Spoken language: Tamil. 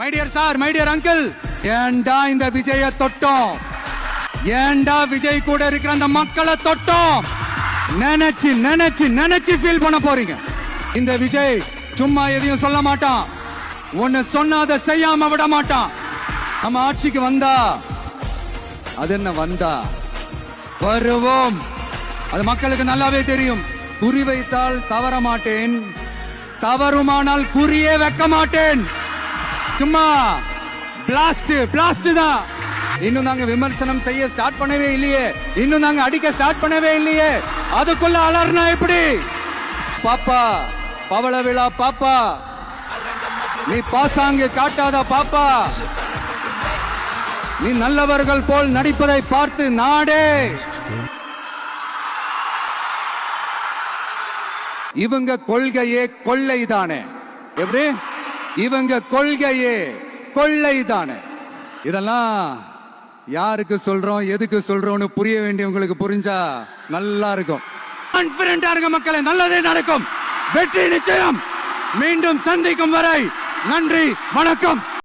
My dear sir, my dear uncle, ஏண்டா இந்த விஜய தொட்டோம், ஏண்டா விஜய் கூட இருக்கிற அந்த மக்களை தொட்டோம் நினைச்சு நினைச்சு நினைச்சு ஃபீல் பண்ண போறீங்க. இந்த விஜய் சும்மா எதையும் சொல்ல மாட்டான், ஒன்னு சொன்னா அதை செய்யாம விட மாட்டான். நம்ம ஆட்சிக்கு வந்தா அது என்ன வந்தா வருவோம், அது மக்களுக்கு நல்லாவே தெரியும். குறி வைத்தால் தவற மாட்டேன், தவறுமானால் குறியே வைக்க மாட்டேன். சும்மா பிளாஸ்ட் பிளாஸ்ட் தான். இன்னும் நாங்க விமர்சனம் செய்ய ஸ்டார்ட் பண்ணவே இல்லையே, இன்னும் நாங்க அடிக்க ஸ்டார்ட் பண்ணவே இல்லையே, அதுக்குள்ள அலர்னா எப்படி? பாப்பா பவள விழா பாப்பா, நீ பாசாங்கு காட்டாத பாப்பா, நீ நல்லவர்கள் போல் நடிப்பதை பார்த்து நாடே இவங்க கொள்கையே கொள்ளைதானே. எப்படி? இவங்க கொள்கையே கொள்ளைதானே. இதெல்லாம் யாருக்கு சொல்றோம், எதுக்கு சொல்றோம்னு புரிய வேண்டியவங்களுக்கு புரிஞ்சா நல்லா இருக்கும். கான்பிடென்டா இருக்க மக்களே, நல்லதே நடக்கும், வெற்றி நிச்சயம். மீண்டும் சந்திக்கும் வரை நன்றி, வணக்கம்.